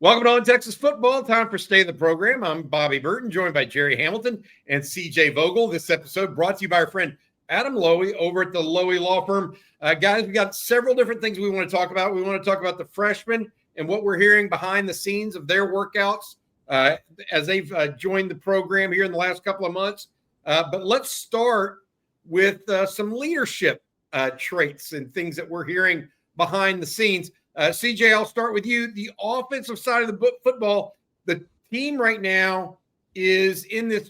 Welcome to On Texas Football. Time for Stay in the Program. I'm Bobby Burton, joined by Gerry Hamilton and CJ Vogel. This episode brought to you by our friend Adam Lowy over at the Lowy Law Firm. Guys, we got several different things we want to talk about. We want to talk about the freshmen and what we're hearing behind the scenes of their workouts as they've joined the program here in the last couple of months. But let's start with some leadership traits and things that we're hearing behind the scenes. CJ, I'll start with you. The offensive side of the football, the team right now is in this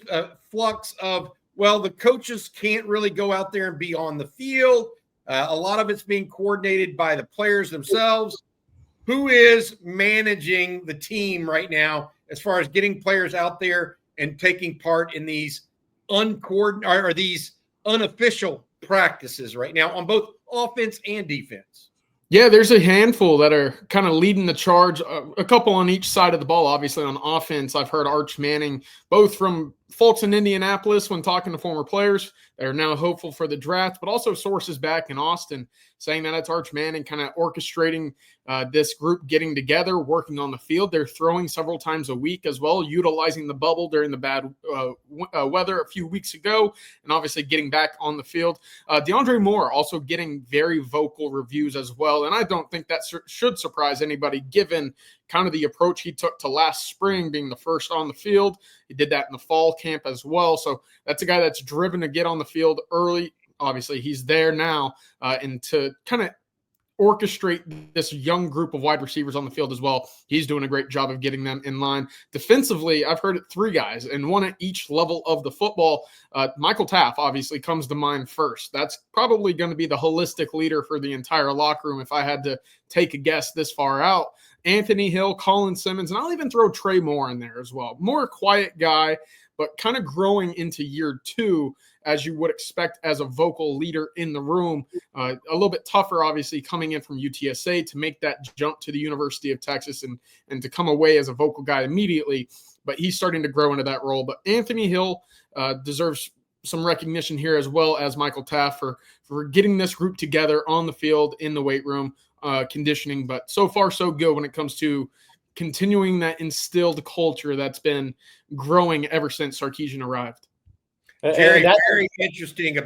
flux of, well, the coaches can't really go out there and be on the field. A lot of it's being coordinated by the players themselves. Who is managing the team right now as far as getting players out there and taking part in these these unofficial practices right now on both offense and defense? Yeah, there's a handful that are kind of leading the charge, a couple on each side of the ball. Obviously, on offense, I've heard Arch Manning, both from folks in Indianapolis when talking to former players that are now hopeful for the draft, but also sources back in Austin saying that it's Arch Manning kind of orchestrating this group getting together, working on the field. They're throwing several times a week as well, utilizing the bubble during the bad weather a few weeks ago, and obviously getting back on the field. DeAndre Moore also getting very vocal reviews as well, and I don't think that should surprise anybody given kind of the approach he took to last spring, being the first on the field. He did that in the fall camp as well. So that's a guy that's driven to get on the field early. Obviously, he's there now, and to kind of orchestrate this young group of wide receivers on the field as well. He's doing a great job of getting them in line. Defensively, I've heard it three guys, and one at each level of the football. Michael Taff obviously comes to mind first. That's probably going to be the holistic leader for the entire locker room if I had to take a guess this far out. Anthony Hill, Colin Simmons, and I'll even throw Trey Moore in there as well. More a quiet guy, but kind of growing into year two, as you would expect as a vocal leader in the room. A little bit tougher, obviously, coming in from UTSA to make that jump to the University of Texas and to come away as a vocal guy immediately. But he's starting to grow into that role. But Anthony Hill deserves some recognition here as well as Michael Taff for getting this group together on the field, in the weight room, conditioning. But so far, so good when it comes to continuing that instilled culture that's been growing ever since Sarkisian arrived. Gerry, very interesting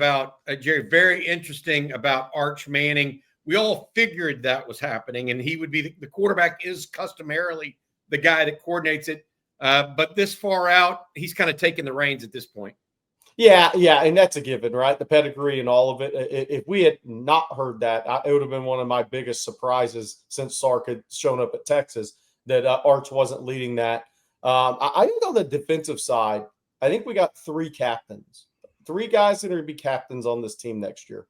about Arch Manning. We all figured that was happening, and he would be the quarterback is customarily the guy that coordinates it. But this far out, he's kind of taking the reins at this point. Yeah, and that's a given, right? The pedigree and all of it. If we had not heard that, it would have been one of my biggest surprises since Sark had shown up at Texas that Arch wasn't leading that. I think on the defensive side, I think we got three captains, three guys that are going to be captains on this team next year.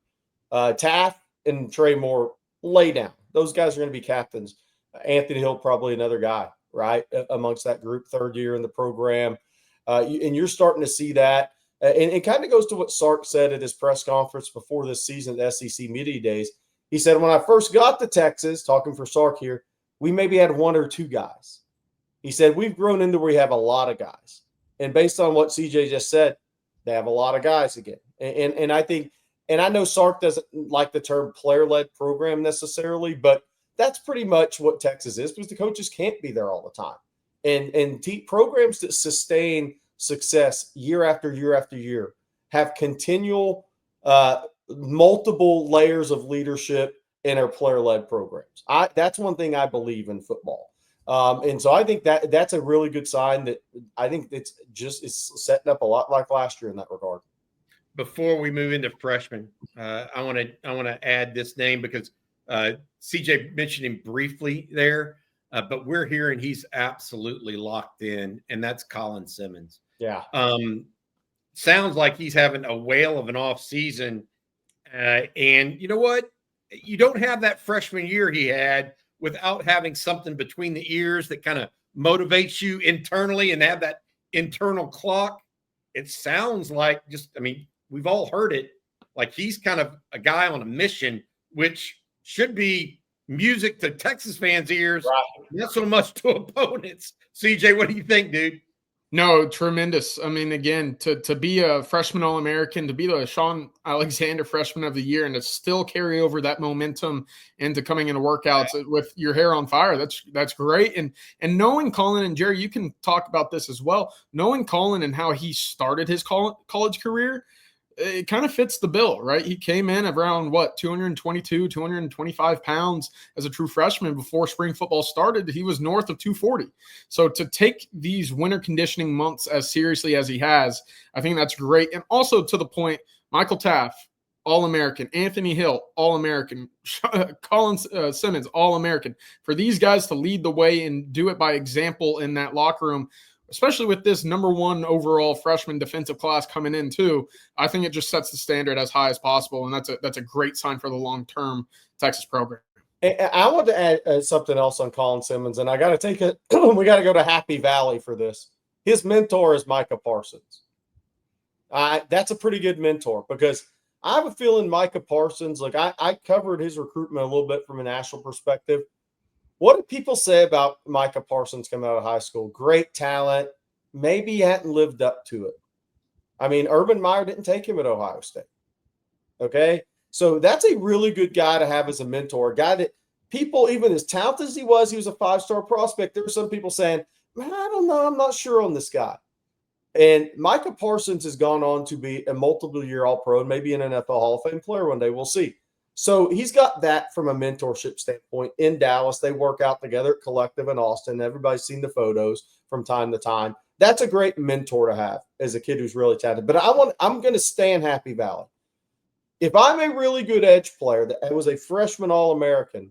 Taff and Trey Moore, lay down. Those guys are going to be captains. Anthony Hill, probably another guy, right, amongst that group, third year in the program. And you're starting to see that. And it kind of goes to what Sark said at his press conference before this season at SEC Media Days. He said, when I first got to Texas, talking for Sark here, we maybe had one or two guys. He said, we've grown into where we have a lot of guys. And based on what CJ just said, they have a lot of guys again. And I think, and I know Sark doesn't like the term player-led program necessarily, but that's pretty much what Texas is, because the coaches can't be there all the time. And programs that sustain success year after year after year have continual multiple layers of leadership in our player-led programs. That's one thing I believe in football. And so I think that's a really good sign that I think it's setting up a lot like last year in that regard. Before we move into freshmen, I want to add this name because CJ mentioned him briefly there, but we're hearing he's absolutely locked in, and that's Colin Simmons. Yeah. Sounds like he's having a whale of an off season. And you know what? You don't have that freshman year he had without having something between the ears that kind of motivates you internally and have that internal clock. It sounds like we've all heard it, like he's kind of a guy on a mission, which should be music to Texas fans' ears, right, not so much to opponents. CJ, what do you think, dude? No, tremendous. I mean, again, to be a freshman All-American, to be the Sean Alexander Freshman of the Year, and to still carry over that momentum into coming into workouts with your hair on fire, that's great. And knowing Colin, and Gerry, you can talk about this as well. Knowing Colin and how he started his college career, it kind of fits the bill, right? He came in around 222, 225 pounds as a true freshman. Before spring football started, he was north of 240. So to take these winter conditioning months as seriously as he has, I think that's great. And also to the point, Michael Taft, All-American, Anthony Hill, All-American, Colin Simmons, All-American. For these guys to lead the way and do it by example in that locker room, especially with this number 1 overall freshman defensive class coming in too, I think it just sets the standard as high as possible, and that's a great sign for the long-term Texas program. I want to add something else on Colin Simmons, and I got to take it. We got to go to Happy Valley for this. His mentor is Micah Parsons. That's a pretty good mentor, because I have a feeling Micah Parsons, like I covered his recruitment a little bit from a national perspective. What do people say about Micah Parsons coming out of high school? Great talent. Maybe he hadn't lived up to it. I mean, Urban Meyer didn't take him at Ohio State. Okay? So that's a really good guy to have as a mentor, a guy that people, even as talented as he was a 5-star prospect. There were some people saying, man, I don't know. I'm not sure on this guy. And Micah Parsons has gone on to be a multiple-year All-Pro and maybe an NFL Hall of Fame player one day. We'll see. So he's got that from a mentorship standpoint in Dallas. They work out together at Collective in Austin. Everybody's seen the photos from time to time. That's a great mentor to have as a kid who's really talented. But I'm going to stay in Happy Valley. If I'm a really good edge player that was a freshman All-American,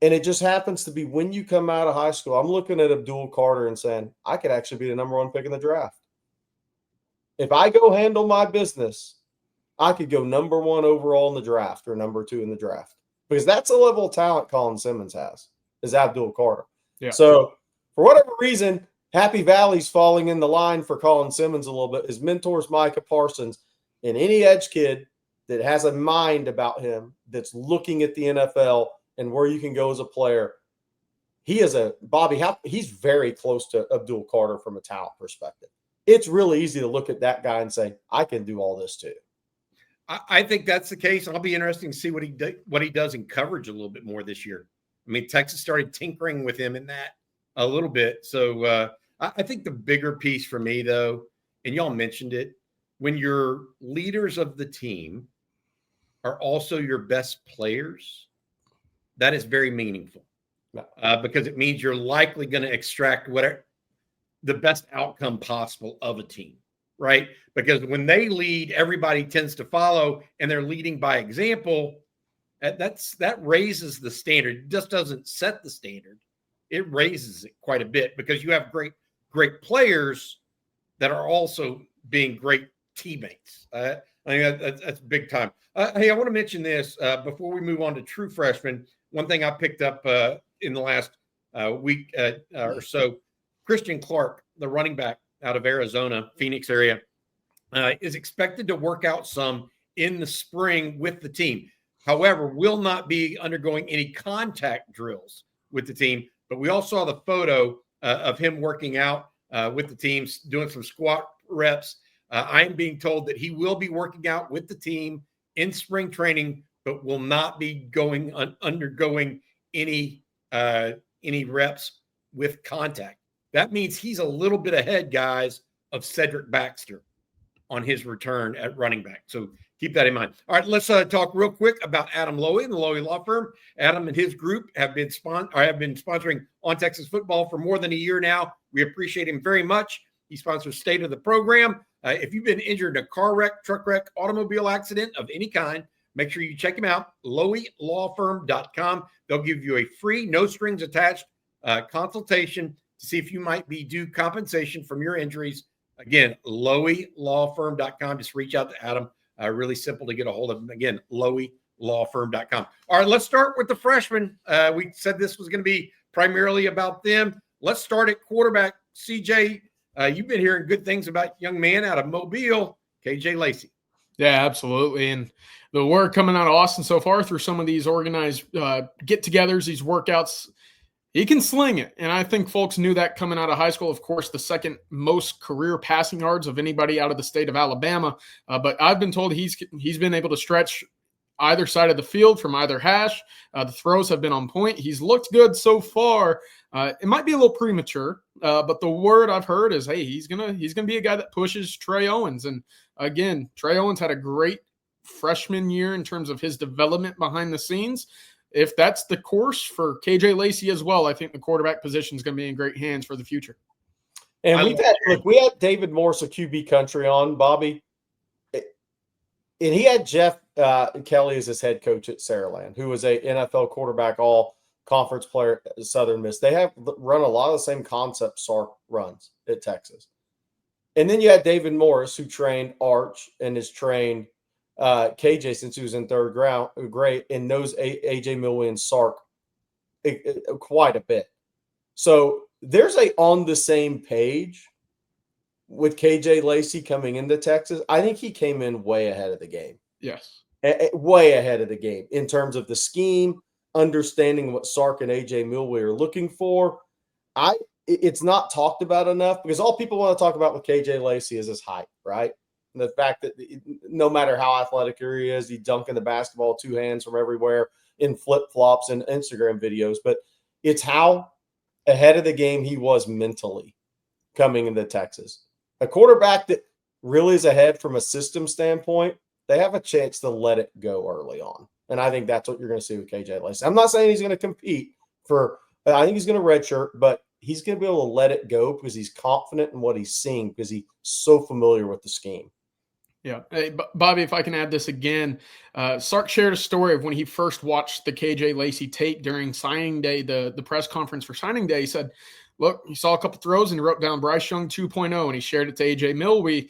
and it just happens to be when you come out of high school, I'm looking at Abdul Carter and saying, I could actually be the number 1 pick in the draft. If I go handle my business, I could go number 1 overall in the draft or number 2 in the draft, because that's the level of talent Colin Simmons has, is Abdul Carter. Yeah. So for whatever reason, Happy Valley's falling in the line for Colin Simmons a little bit. His mentor's Micah Parsons, and any edge kid that has a mind about him that's looking at the NFL and where you can go as a player. He's very close to Abdul Carter from a talent perspective. It's really easy to look at that guy and say, I can do all this too. I think that's the case. I'll be interested to see what he does in coverage a little bit more this year. I mean, Texas started tinkering with him in that a little bit. So I think the bigger piece for me, though, and y'all mentioned it, when your leaders of the team are also your best players, that is very meaningful, because it means you're likely going to extract whatever the best outcome possible of a team. Right? Because when they lead, everybody tends to follow, and they're leading by example. That raises the standard. It just doesn't set the standard. It raises it quite a bit, because you have great players that are also being great teammates. I think that's big time. Hey, I want to mention this before we move on to true freshmen. One thing I picked up in the last week or so, Christian Clark, the running back out of Arizona, Phoenix area, is expected to work out some in the spring with the team. However, will not be undergoing any contact drills with the team. But we all saw the photo of him working out with the teams, doing some squat reps. I am being told that he will be working out with the team in spring training, but will not be undergoing any reps with contact. That means he's a little bit ahead, guys, of Cedric Baxter on his return at running back. So keep that in mind. All right, let's talk real quick about Adam Lowy and the Lowy Law Firm. Adam and his group have been sponsoring On Texas Football for more than a year now. We appreciate him very much. He sponsors State of the Program. If you've been injured in a car wreck, truck wreck, automobile accident of any kind, make sure you check him out, loweylawfirm.com. They'll give you a free, no strings attached consultation to see if you might be due compensation from your injuries. Again, loweylawfirm.com. Just reach out to Adam. Really simple to get a hold of him. Again, loweylawfirm.com. All right, let's start with the freshmen. We said this was going to be primarily about them. Let's start at quarterback. CJ, you've been hearing good things about young man out of Mobile, KJ Lacey. Yeah, absolutely. And the word coming out of Austin so far through some of these organized get-togethers, these workouts, He can sling it, and I think folks knew that coming out of high school. Of course, the second most career passing yards of anybody out of the state of Alabama. But I've been told he's been able to stretch either side of the field from either hash. The throws have been on point. He's looked good so far. It might be a little premature, but the word I've heard is, hey, he's gonna be a guy that pushes Trey Owens. And again, Trey Owens had a great freshman year in terms of his development behind the scenes. If that's the course for KJ Lacey as well, I think the quarterback position is going to be in great hands for the future. And we had David Morris of QB Country on, Bobby, and he had Jeff Kelly as his head coach at Saraland, who was a NFL quarterback, all conference player at Southern Miss. They have run a lot of the same concepts Sark runs at Texas. And then you had David Morris, who trained Arch and has trained KJ since he was in third grade, and knows AJ Milwee and Sark quite a bit. So there's a on the same page with KJ Lacey coming into Texas. I think he came in way ahead of the game. Yes. Way ahead of the game in terms of the scheme, understanding what Sark and AJ Milwee are looking for. It's not talked about enough because all people want to talk about with KJ Lacey is his height, right? And the fact that no matter how athletic he is, he dunking the basketball two hands from everywhere in flip-flops and Instagram videos. But it's how ahead of the game he was mentally coming into Texas. A quarterback that really is ahead from a system standpoint, they have a chance to let it go early on. And I think that's what you're going to see with KJ Lacey. I'm not saying he's going to compete I think he's going to redshirt, but he's going to be able to let it go because he's confident in what he's seeing because he's so familiar with the scheme. Yeah. Hey, Bobby, if I can add this again, Sark shared a story of when he first watched the KJ Lacey tape during signing day, the press conference for signing day. He said, look, he saw a couple throws and he wrote down Bryce Young 2.0 and he shared it to AJ Milwee.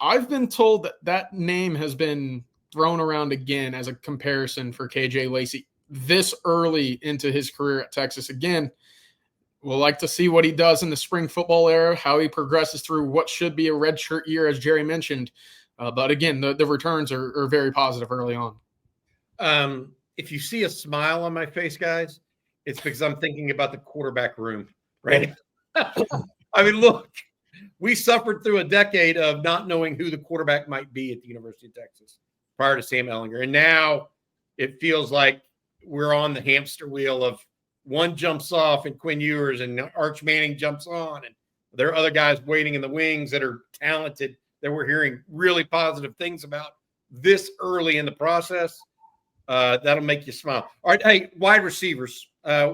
I've been told that name has been thrown around again as a comparison for KJ Lacey this early into his career at Texas. Again, we'll like to see what he does in the spring football era, how he progresses through what should be a redshirt year, as Gerry mentioned. But again, the returns are very positive early on. If you see a smile on my face, guys, it's because I'm thinking about the quarterback room, right? I mean, look, we suffered through a decade of not knowing who the quarterback might be at the University of Texas prior to Sam Ehlinger. And now it feels like we're on the hamster wheel of one jumps off and Quinn Ewers and Arch Manning jumps on. And there are other guys waiting in the wings that are talented that we're hearing really positive things about this early in the process. That'll make you smile. All right. Hey, wide receivers,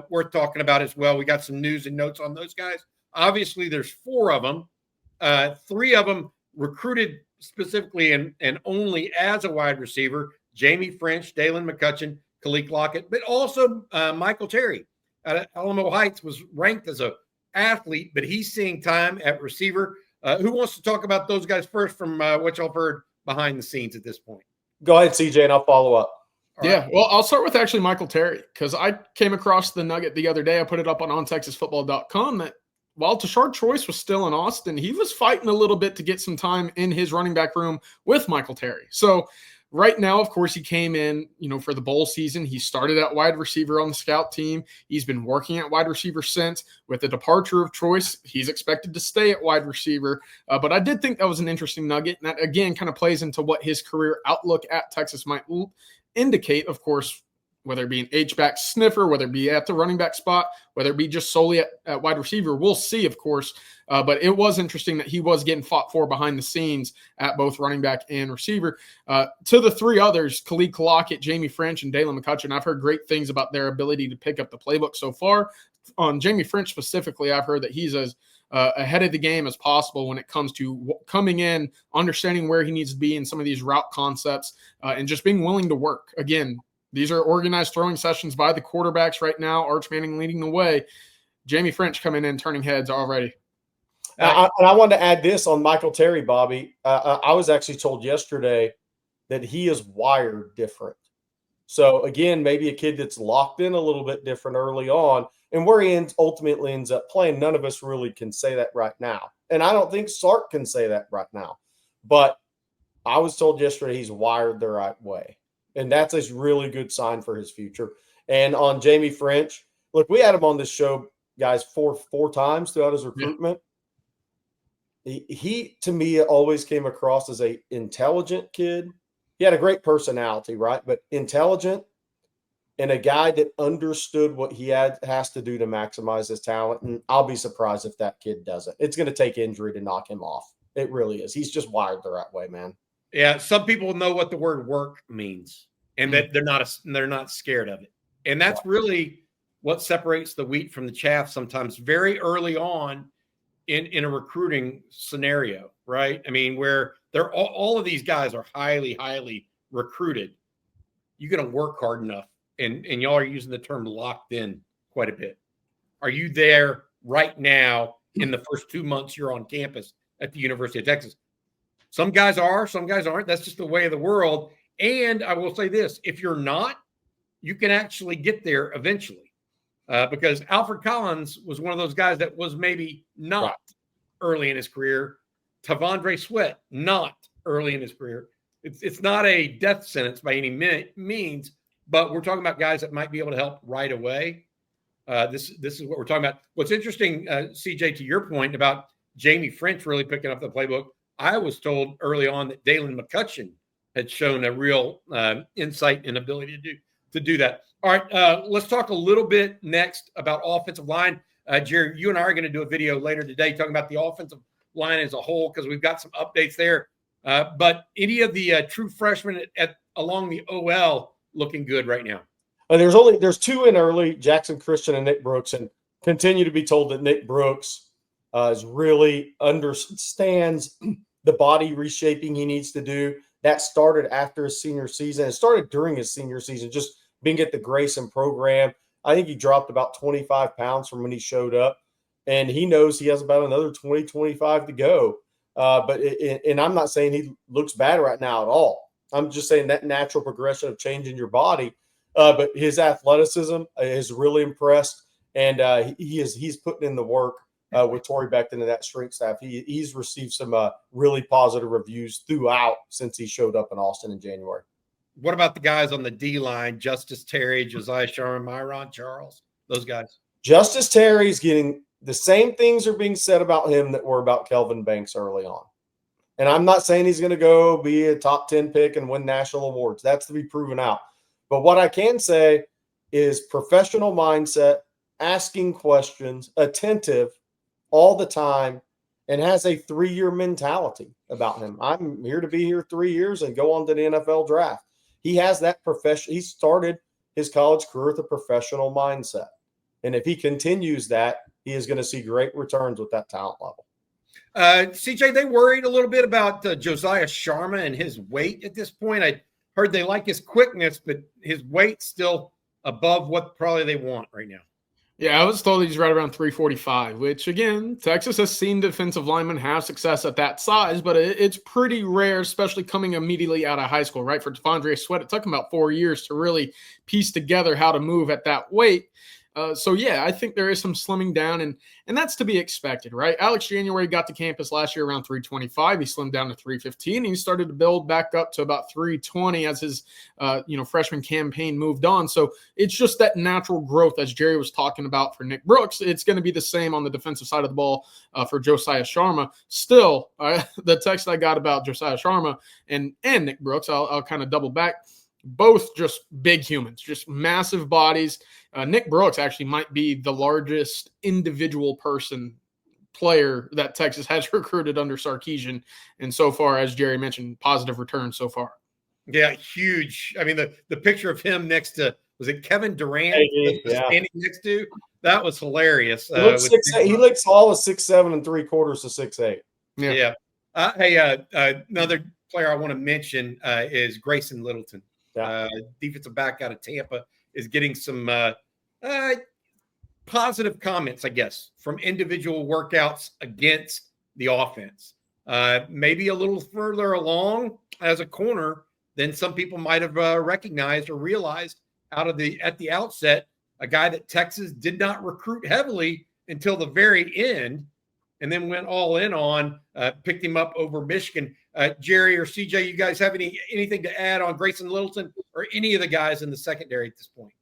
worth talking about as well. We got some news and notes on those guys. Obviously, there's 4 of them. 3 of them recruited specifically and only as a wide receiver. Jamie French, Dalen McCutcheon, Khalil Lockett, but also Michael Terry at Alamo Heights was ranked as a athlete, but he's seeing time at receiver. Who wants to talk about those guys first from what y'all heard behind the scenes at this point? Go ahead, CJ, and I'll follow up. All right. Well, I'll start with actually Michael Terry because I came across the nugget the other day. I put it up on ontexasfootball.com that while Tashard Choice was still in Austin, he was fighting a little bit to get some time in his running back room with Michael Terry. So right now, of course, he came in, for the bowl season. He started at wide receiver on the scout team. He's been working at wide receiver since. With the departure of Choice, he's expected to stay at wide receiver. But I did think that was an interesting nugget. And that, again, kind of plays into what his career outlook at Texas might indicate, of course, whether it be an H-back sniffer, whether it be at the running back spot, whether it be just solely at wide receiver. We'll see, of course. But it was interesting that he was getting fought for behind the scenes at both running back and receiver. To the 3 others, Khalil Lockett, Jamie French, and Dalen McCutcheon, I've heard great things about their ability to pick up the playbook so far. On Jamie French specifically, I've heard that he's as ahead of the game as possible when it comes to coming in, understanding where he needs to be in some of these route concepts, and just being willing to work. Again, these are organized throwing sessions by the quarterbacks right now. Arch Manning leading the way. Jamie French coming in, turning heads already. And I wanted to add this on Michael Terry, Bobby. I was actually told yesterday that he is wired different. So, again, maybe a kid that's locked in a little bit different early on. And where he ultimately ends up playing, none of us really can say that right now. And I don't think Sark can say that right now. But I was told yesterday he's wired the right way. And that's a really good sign for his future. And on Jamie French, look, we had him on this show, guys, four times throughout his recruitment. Yeah. He, to me, always came across as a intelligent kid. He had a great personality, right? But intelligent and a guy that understood what he has to do to maximize his talent. And I'll be surprised if that kid doesn't. It's going to take injury to knock him off. It really is. He's just wired the right way, man. Yeah, some people know what the word work means, and that they're not scared of it. And that's really what separates the wheat from the chaff sometimes very early on in a recruiting scenario, right? I mean, where they're all of these guys are highly, highly recruited. You're going to work hard enough, and y'all are using the term locked in quite a bit. Are you there right now in the first 2 months you're on campus at the University of Texas? Some guys are, some guys aren't. That's just the way of the world. And I will say this, if you're not, you can actually get there eventually. Because Alfred Collins was one of those guys that was maybe not early in his career. Tavondre Sweat, not early in his career. It's not a death sentence by any means, but we're talking about guys that might be able to help right away. This is what we're talking about. What's interesting, CJ, to your point about Jamie French really picking up the playbook, I was told early on that Dalen McCutcheon had shown a real insight and ability to do that. All right, let's talk a little bit next about offensive line. Gerry, you and I are going to do a video later today talking about the offensive line as a whole because we've got some updates there. But any of the true freshmen along the OL looking good right now? There's two in early, Jackson Christian and Nick Brooks, and continue to be told that Nick Brooks is really understands the body reshaping he needs to do. That started after his senior season. It started during his senior season, just being at the Grayson program. I think he dropped about 25 pounds from when he showed up, and he knows he has about another 20, 25 to go. And I'm not saying he looks bad right now at all. I'm just saying that natural progression of changing your body. But his athleticism is really impressed, and he's putting in the work with Torrey Beckton and that strength staff. He's received some really positive reviews throughout since he showed up in Austin in January. What about the guys on the D line? Justice Terry, Josiah Sharman, Myron Charles, those guys. Justice Terry's getting the same things are being said about him that were about Kelvin Banks early on. And I'm not saying he's going to go be a top 10 pick and win national awards. That's to be proven out. But what I can say is professional mindset, asking questions, attentive all the time, and has a 3-year mentality about him. I'm here to be here 3 years and go on to the NFL draft. He has that profession. He started his college career with a professional mindset. And if he continues that, he is going to see great returns with that talent level. CJ, they worried a little bit about Josiah Sharma and his weight at this point. I heard they like his quickness, but his weight's still above what probably they want right now. Yeah, I was told he's right around 345, which, again, Texas has seen defensive linemen have success at that size, but it's pretty rare, especially coming immediately out of high school, right? For Tavondre Sweat, it took him about 4 years to really piece together how to move at that weight. So, yeah, I think there is some slimming down, and that's to be expected, right? Alex January got to campus last year around 325. He slimmed down to 315. And he started to build back up to about 320 as his, freshman campaign moved on. So it's just that natural growth, as Gerry was talking about for Nick Brooks. It's going to be the same on the defensive side of the ball for Josiah Sharma. Still, the text I got about Josiah Sharma and Nick Brooks, I'll kind of double back. Both just big humans, just massive bodies. Nick Brooks actually might be the largest individual player that Texas has recruited under Sarkisian. And so far, as Gerry mentioned, positive returns so far. Yeah, huge. I mean, the picture of him next to, was it Kevin Durant standing next to? That was hilarious. He looks all of 6'7" and 3/4 to 6'8". Yeah. Another player I want to mention is Grayson Littleton. Defensive back out of Tampa is getting some positive comments, I guess, from individual workouts against the offense. Maybe a little further along as a corner than some people might have recognized or realized at the outset. A guy that Texas did not recruit heavily until the very end, and then went all in on, picked him up over Michigan. Gerry or CJ, you guys have anything to add on Grayson Littleton or any of the guys in the secondary at this point?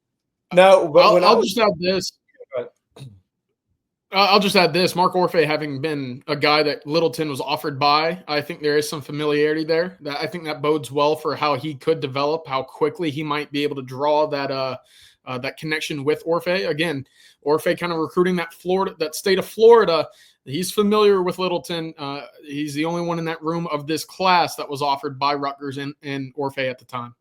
No, but I'll just add this. I'll just add this. Mark Orfe having been a guy that Littleton was offered by, I think there is some familiarity there. I think that bodes well for how he could develop, how quickly he might be able to draw that connection with Orfe. Again, Orfe kind of recruiting that state of Florida. He's familiar with Littleton. He's the only one in that room of this class that was offered by Rutgers and Orfe at the time.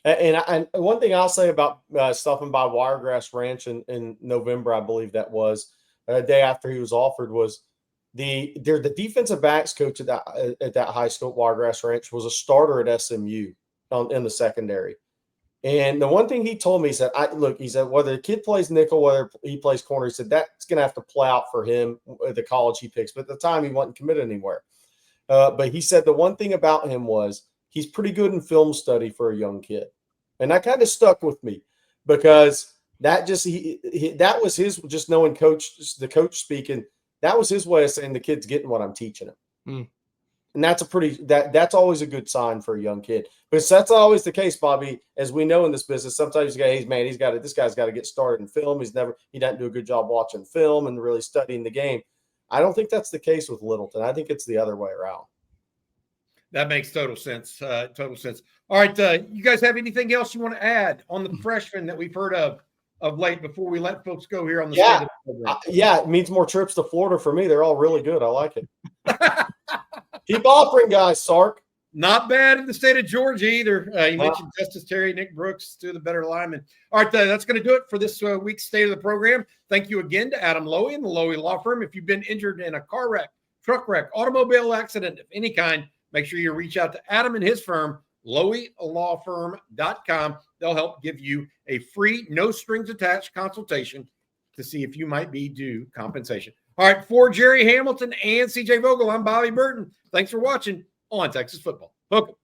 And one thing I'll say about stopping by Wiregrass Ranch in November, I believe that was, a day after he was offered, was the defensive backs coach at that high school, Wiregrass Ranch, was a starter at SMU in the secondary. And the one thing he told me, he said, whether the kid plays nickel, whether he plays corner, he said that's going to have to play out for him at the college he picks. But at the time, he wasn't committed anywhere. But he said the one thing about him was he's pretty good in film study for a young kid. And that kind of stuck with me because that was his, just knowing the coach speaking, that was his way of saying the kid's getting what I'm teaching him. Mm. And that's always a good sign for a young kid. But that's not always the case, Bobby. As we know in this business, sometimes you go, this guy's got to get started in film. He doesn't do a good job watching film and really studying the game. I don't think that's the case with Littleton. I think it's the other way around. That makes total sense. Total sense. All right. You guys have anything else you want to add on the freshmen that we've heard of late before we let folks go here on the state of the program? It means more trips to Florida for me. They're all really good. I like it. Keep offering, guys, Sark. Not bad in the state of Georgia either. You mentioned Justice Terry, Nick Brooks, two of the better linemen. All right, that's going to do it for this week's State of the Program. Thank you again to Adam Lowy and the Lowy Law Firm. If you've been injured in a car wreck, truck wreck, automobile accident of any kind, make sure you reach out to Adam and his firm, LowyLawFirm.com. They'll help give you a free, no strings attached consultation to see if you might be due compensation. All right, for Gerry Hamilton and CJ Vogel, I'm Bobby Burton. Thanks for watching On Texas Football. Welcome.